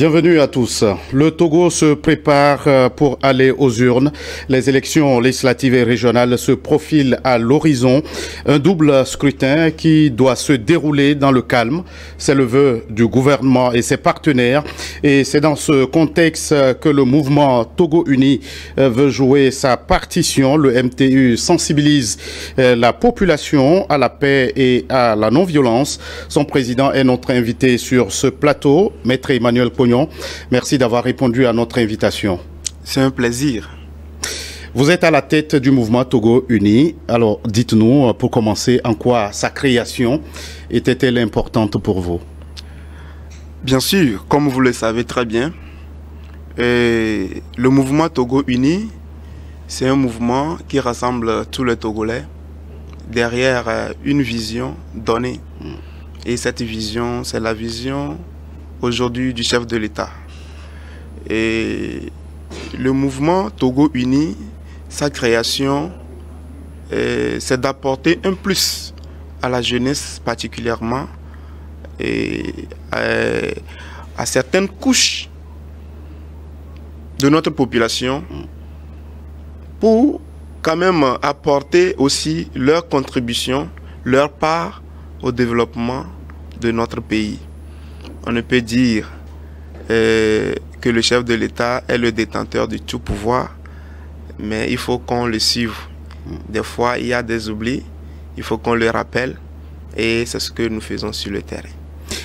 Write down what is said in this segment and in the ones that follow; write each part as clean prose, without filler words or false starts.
Bienvenue à tous. Le Togo se prépare pour aller aux urnes. Les élections législatives et régionales se profilent à l'horizon. Un double scrutin qui doit se dérouler dans le calme. C'est le vœu du gouvernement et ses partenaires. Et c'est dans ce contexte que le mouvement Togo Uni veut jouer sa partition. Le MTU sensibilise la population à la paix et à la non-violence. Son président est notre invité sur ce plateau, Maître Emmanuel Pognon. Merci d'avoir répondu à notre invitation. C'est un plaisir. Vous êtes à la tête du mouvement Togo Uni. Alors, dites-nous, pour commencer, en quoi sa création était-elle importante pour vous? Bien sûr, comme vous le savez très bien, le mouvement Togo Uni, c'est un mouvement qui rassemble tous les Togolais derrière une vision donnée. Et cette vision, c'est la vision aujourd'hui du chef de l'État. Et le mouvement Togo Uni, sa création, c'est d'apporter un plus à la jeunesse particulièrement et à certaines couches de notre population pour quand même apporter aussi leur contribution, leur part au développement de notre pays. On ne peut dire que le chef de l'État est le détenteur du tout pouvoir, mais il faut qu'on le suive. Des fois, il y a des oublis, il faut qu'on le rappelle, et c'est ce que nous faisons sur le terrain.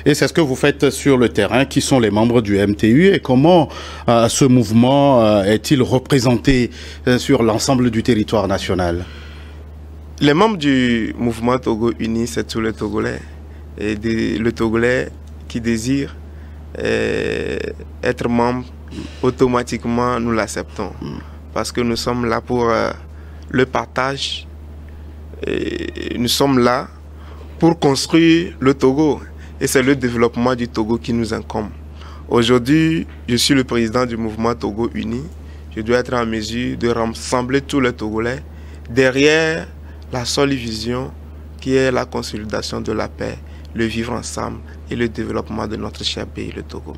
Et c'est ce que vous faites sur le terrain. Qui sont les membres du MTU et comment ce mouvement est-il représenté sur l'ensemble du territoire national? Les membres du mouvement Togo Uni, c'est tous les Togolais. Et le Togolais qui désire être membre, automatiquement nous l'acceptons. Parce que nous sommes là pour le partage. Et nous sommes là pour construire le Togo. Et c'est le développement du Togo qui nous incombe. Aujourd'hui, je suis le président du mouvement Togo Uni. Je dois être en mesure de rassembler tous les Togolais derrière la seule vision qui est la consolidation de la paix, le vivre ensemble et le développement de notre cher pays, le Togo.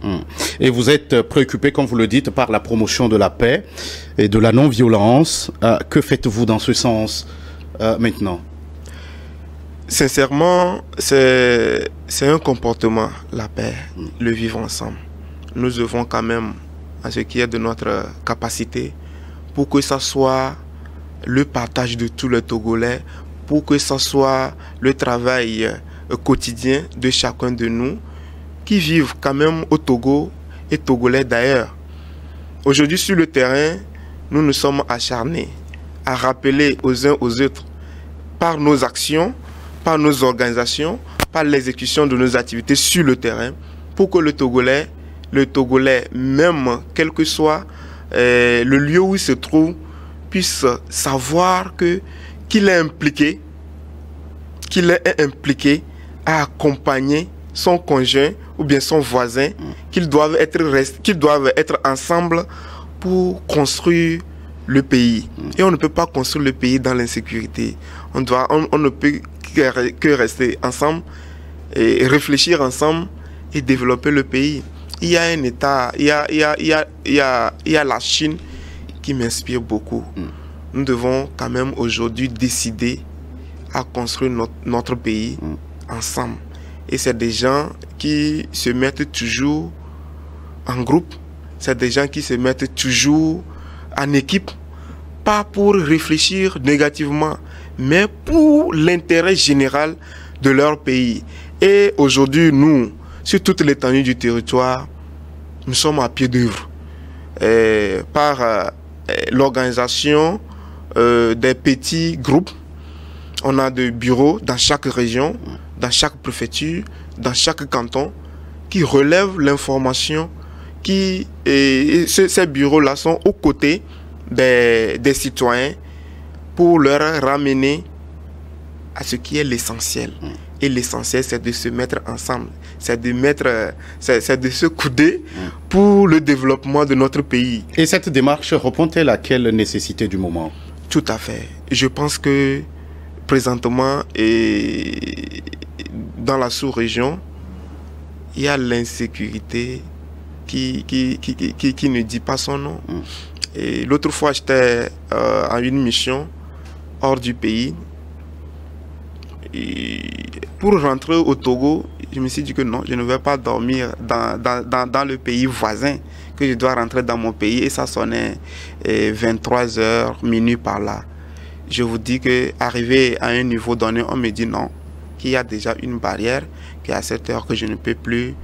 Et vous êtes préoccupé, comme vous le dites, par la promotion de la paix et de la non-violence. Que faites-vous dans ce sens maintenant? Sincèrement, c'est un comportement, la paix, le vivre ensemble. Nous devons quand même, à ce qui est de notre capacité, pour que ça soit le partage de tous les Togolais, pour que ça soit le travail quotidien de chacun de nous qui vivent quand même au Togo et Togolais d'ailleurs. Aujourd'hui sur le terrain, nous nous sommes acharnés à rappeler aux uns aux autres par nos actions, par nos organisations, par l'exécution de nos activités sur le terrain pour que le Togolais même quel que soit le lieu où il se trouve, puisse savoir qu'il est impliqué à accompagner son conjoint ou bien son voisin, qu'ils doivent être ensemble pour construire le pays. Et on ne peut pas construire le pays dans l'insécurité. On ne peut que rester ensemble et réfléchir ensemble et développer le pays. Il y a un État, il y a la Chine qui m'inspire beaucoup. Nous devons quand même aujourd'hui décider à construire notre pays ensemble. Et c'est des gens qui se mettent toujours en groupe, c'est des gens qui se mettent toujours en équipe, pas pour réfléchir négativement, mais pour l'intérêt général de leur pays. Et aujourd'hui, nous, sur toute l'étendue du territoire, nous sommes à pied d'œuvre par l'organisation des petits groupes. On a des bureaux dans chaque région, dans chaque préfecture, dans chaque canton, qui relèvent l'information. Ces bureaux-là sont aux côtés des citoyens pour leur ramener à ce qui est l'essentiel. Et l'essentiel, c'est de se mettre ensemble, c'est de se couder pour le développement de notre pays. Et cette démarche répond-elle à quelle nécessité du moment? Tout à fait. Je pense que présentement, dans la sous-région, il y a l'insécurité qui ne dit pas son nom. Et l'autre fois, j'étais à une mission hors du pays. Et pour rentrer au Togo, je me suis dit que non, je ne vais pas dormir dans le pays voisin, que je dois rentrer dans mon pays. Et ça sonnait 23 heures, minuit par là. Je vous dis qu'arrivé à un niveau donné, on me dit non, qu'il y a déjà une barrière, qu'à cette heure que je ne peux plus,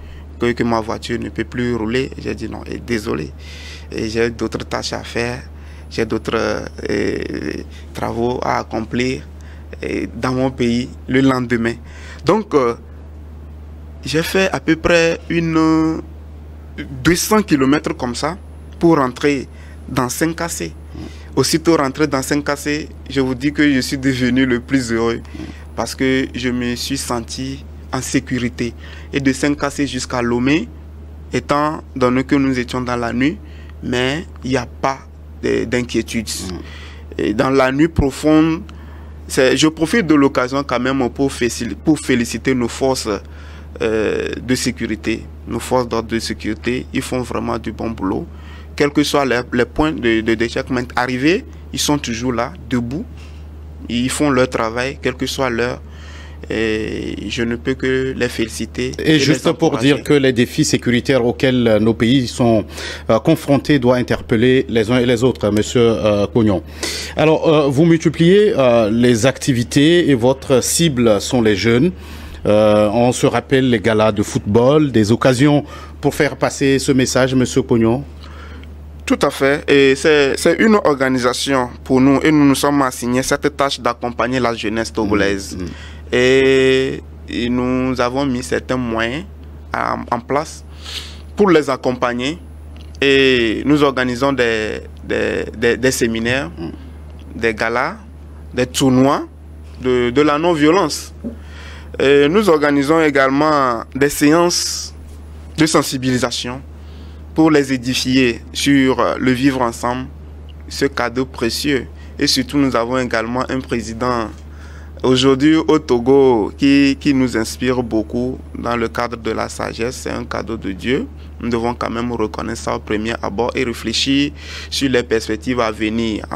que ma voiture ne peut plus rouler. J'ai dit non, et désolé. J'ai d'autres tâches à faire, j'ai d'autres travaux à accomplir dans mon pays le lendemain. Donc, j'ai fait à peu près 200 km comme ça pour rentrer dans 5KC. Aussitôt rentré dans 5KC, je vous dis que je suis devenu le plus heureux parce que je me suis senti en sécurité. Et de 5KC jusqu'à Lomé, étant donné que nous étions dans la nuit, mais il n'y a pas d'inquiétude. Dans la nuit profonde, je profite de l'occasion quand même pour féliciter nos forces de sécurité, nos forces d'ordre de sécurité. Ils font vraiment du bon boulot. Quels que soient les points de checkpoint arrivés, ils sont toujours là, debout. Ils font leur travail, quel que soit l'heure. Et je ne peux que les féliciter. Et juste pour dire que les défis sécuritaires auxquels nos pays sont confrontés doivent interpeller les uns et les autres, Monsieur Cognon. Alors, vous multipliez les activités et votre cible sont les jeunes. On se rappelle les galas de football, des occasions pour faire passer ce message, Monsieur Cognon. Tout à fait. Et c'est une organisation pour nous et nous nous sommes assignés cette tâche d'accompagner la jeunesse togolaise. Et nous avons mis certains moyens en place pour les accompagner. Et nous organisons des séminaires, des galas, des tournois de la non-violence. Et nous organisons également des séances de sensibilisation pour les édifier sur le vivre ensemble, ce cadeau précieux. Et surtout, nous avons également un président aujourd'hui au Togo qui nous inspire beaucoup dans le cadre de la sagesse. C'est un cadeau de Dieu. Nous devons quand même reconnaître ça au premier abord et réfléchir sur les perspectives à venir,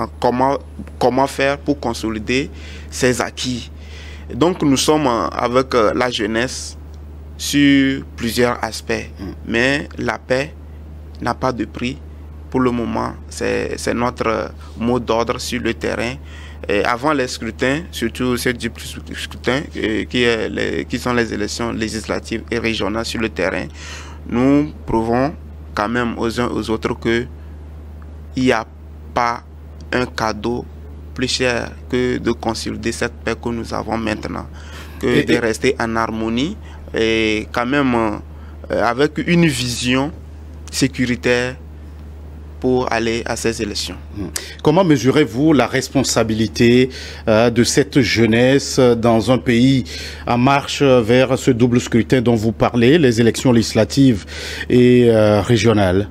comment faire pour consolider ces acquis. Donc nous sommes avec la jeunesse sur plusieurs aspects, mais la paix n'a pas de prix. Pour le moment, c'est notre mot d'ordre sur le terrain. Et avant les scrutins, surtout ces du scrutin qui sont les élections législatives et régionales sur le terrain, nous prouvons quand même aux uns aux autres qu'il n'y a pas un cadeau plus cher que de consolider cette paix que nous avons maintenant, que de rester en harmonie et quand même avec une vision sécuritaire pour aller à ces élections. Comment mesurez-vous la responsabilité de cette jeunesse dans un pays en marche vers ce double scrutin dont vous parlez, les élections législatives et régionales?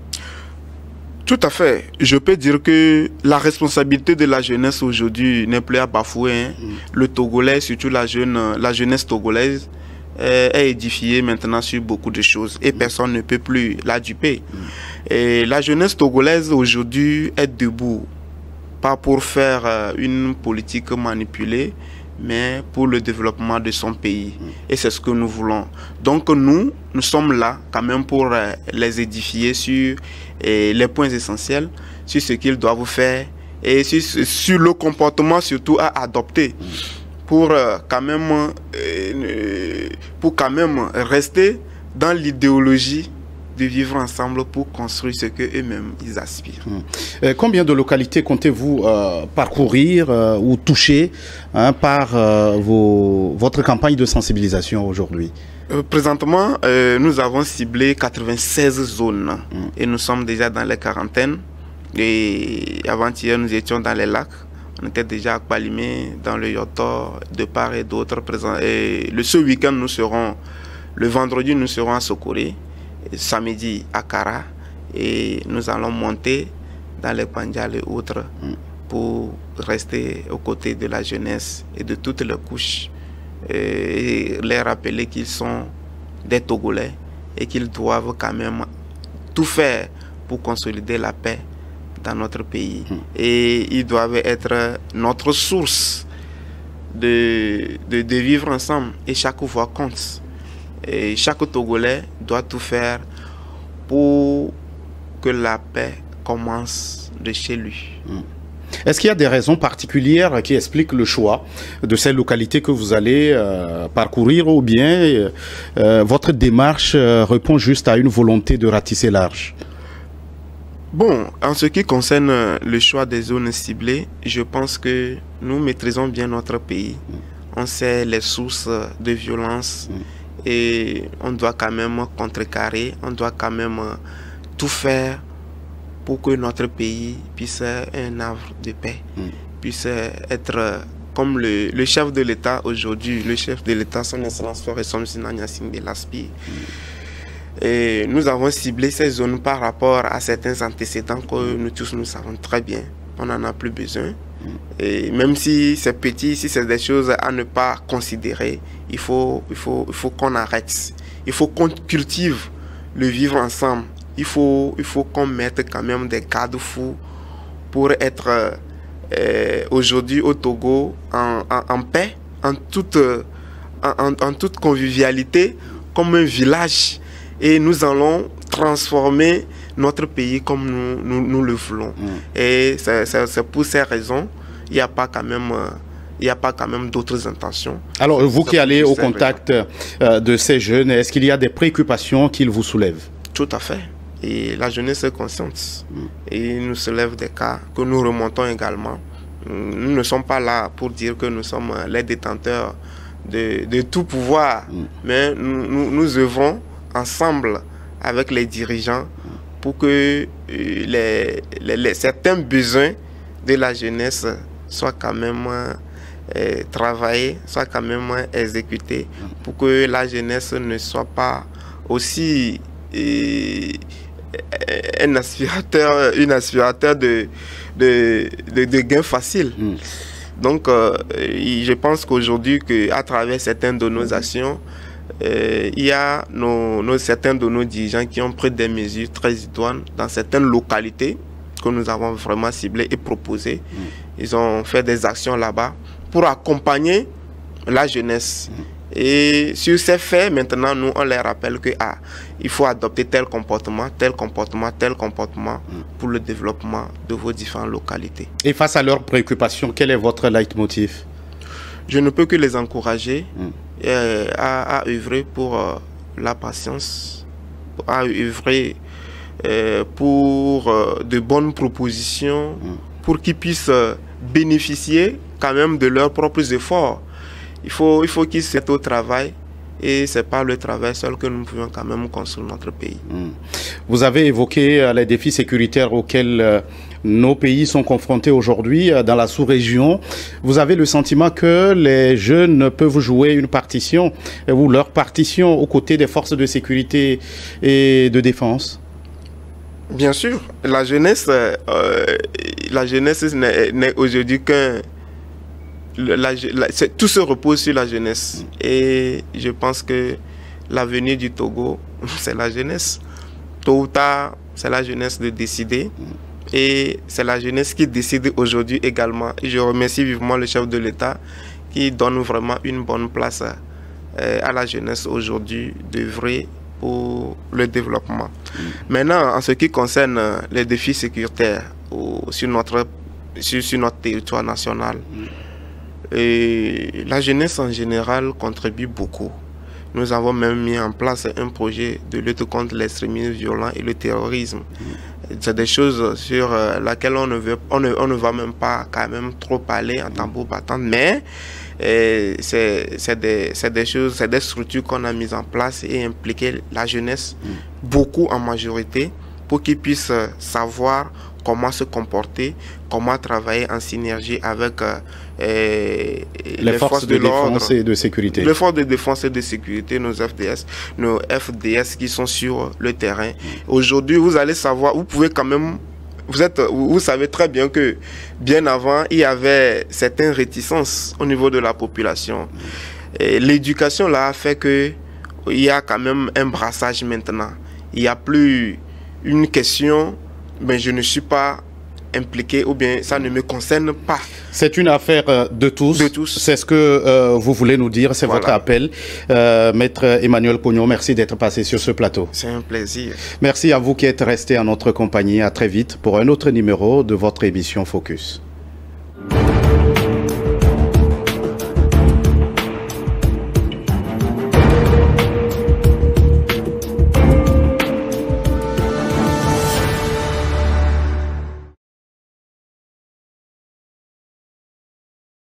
Tout à fait. Je peux dire que la responsabilité de la jeunesse aujourd'hui n'est plus à bafouer. Le Togolais, surtout la jeunesse togolaise, est édifiée maintenant sur beaucoup de choses et personne ne peut plus la duper. Et la jeunesse togolaise aujourd'hui est debout, pas pour faire une politique manipulée, mais pour le développement de son pays. Et c'est ce que nous voulons. Donc nous sommes là quand même pour les édifier sur les points essentiels, sur ce qu'ils doivent faire et sur le comportement surtout à adopter pour quand même rester dans l'idéologie de vivre ensemble pour construire ce qu'eux-mêmes ils aspirent. Combien de localités comptez-vous parcourir ou toucher par votre campagne de sensibilisation aujourd'hui? Présentement, nous avons ciblé 96 zones et nous sommes déjà dans les quarantaines. Et avant-hier, nous étions dans les lacs. On était déjà à Kpalimé, dans le Yotor, de part et d'autre. Et ce week-end, le vendredi, nous serons à Sokoré. Samedi à Kara et nous allons monter dans les Pandjal et autres pour rester aux côtés de la jeunesse et de toutes les couches et les rappeler qu'ils sont des Togolais et qu'ils doivent quand même tout faire pour consolider la paix dans notre pays. Et ils doivent être notre source de vivre ensemble. Et chaque voix compte. Et chaque Togolais doit tout faire pour que la paix commence de chez lui. Est-ce qu'il y a des raisons particulières qui expliquent le choix de ces localités que vous allez parcourir, ou bien votre démarche répond juste à une volonté de ratisser large? Bon, en ce qui concerne le choix des zones ciblées, je pense que nous maîtrisons bien notre pays. On sait les sources de violence et on doit quand même contrecarrer, on doit quand même tout faire pour que notre pays puisse être un havre de paix, puisse être comme le chef de l'État aujourd'hui, le chef de l'État, son Excellence Faure Sinagna de l'Aspi. Et nous avons ciblé ces zones par rapport à certains antécédents que nous tous nous savons très bien. On n'en a plus besoin. Et même si c'est petit, si c'est des choses à ne pas considérer, il faut qu'on arrête. Il faut qu'on cultive le vivre ensemble. Il faut qu'on mette quand même des garde-fous pour être aujourd'hui au Togo en paix, en toute convivialité, comme un village. Et nous allons transformer notre pays comme nous le voulons. Et c'est pour ces raisons, il n'y a pas quand même d'autres intentions. Alors, vous qui allez au contact de ces jeunes, est-ce qu'il y a des préoccupations qu'ils vous soulèvent? Tout à fait. Et la jeunesse est consciente. Et il nous soulève des cas que nous remontons également. Nous ne sommes pas là pour dire que nous sommes les détenteurs de tout pouvoir. Mais nous œuvrons ensemble avec les dirigeants pour que certains besoins de la jeunesse soient quand même travaillés, soient quand même exécutés, pour que la jeunesse ne soit pas aussi un aspirateur de gains faciles. Donc, je pense qu'aujourd'hui, à travers certaines de nos actions, il y a certains de nos dirigeants qui ont pris des mesures très idoines dans certaines localités que nous avons vraiment ciblées et proposées. Ils ont fait des actions là-bas pour accompagner la jeunesse. Et sur ces faits, maintenant, nous, on les rappelle que il faut adopter tel comportement pour le développement de vos différentes localités. Et face à leurs préoccupations, quel est votre leitmotiv? Je ne peux que les encourager à œuvrer pour la patience, à œuvrer pour de bonnes propositions, pour qu'ils puissent bénéficier quand même de leurs propres efforts. Il faut qu'ils se mettent au travail, et c'est par le travail seul que nous pouvons quand même construire notre pays. Vous avez évoqué les défis sécuritaires auxquels nos pays sont confrontés aujourd'hui dans la sous-région. Vous avez le sentiment que les jeunes peuvent jouer une partition, ou leur partition, aux côtés des forces de sécurité et de défense? Bien sûr, la jeunesse n'est aujourd'hui qu'un... tout se repose sur la jeunesse. Et je pense que l'avenir du Togo, c'est la jeunesse. Tôt ou tard, c'est la jeunesse de décider. Et c'est la jeunesse qui décide aujourd'hui également. Et je remercie vivement le chef de l'État qui donne vraiment une bonne place à la jeunesse aujourd'hui d'œuvrer pour le développement. Maintenant, en ce qui concerne les défis sécuritaires sur notre territoire national, et la jeunesse en général contribue beaucoup. Nous avons même mis en place un projet de lutte contre l'extrémisme violent et le terrorisme. C'est des choses sur lesquelles on ne va même pas quand même trop parler en tambour battant, mais c'est des choses, c'est des structures qu'on a mises en place et impliquer la jeunesse beaucoup en majorité pour qu'ils puissent savoir comment se comporter, comment travailler en synergie avec les forces de défense et de sécurité. Les forces de défense et de sécurité, nos FDS qui sont sur le terrain. Aujourd'hui, vous allez savoir, vous pouvez quand même, vous savez très bien que bien avant, il y avait certaines réticences au niveau de la population. L'éducation là a fait que il y a quand même un brassage maintenant. Il n'y a plus une question, mais je ne suis pas impliqué ou bien ça ne me concerne pas. C'est une affaire de tous. De tous. C'est ce que vous voulez nous dire, c'est votre appel. Maître Emmanuel Cognon, merci d'être passé sur ce plateau. C'est un plaisir. Merci à vous qui êtes resté en notre compagnie. À très vite pour un autre numéro de votre émission Focus.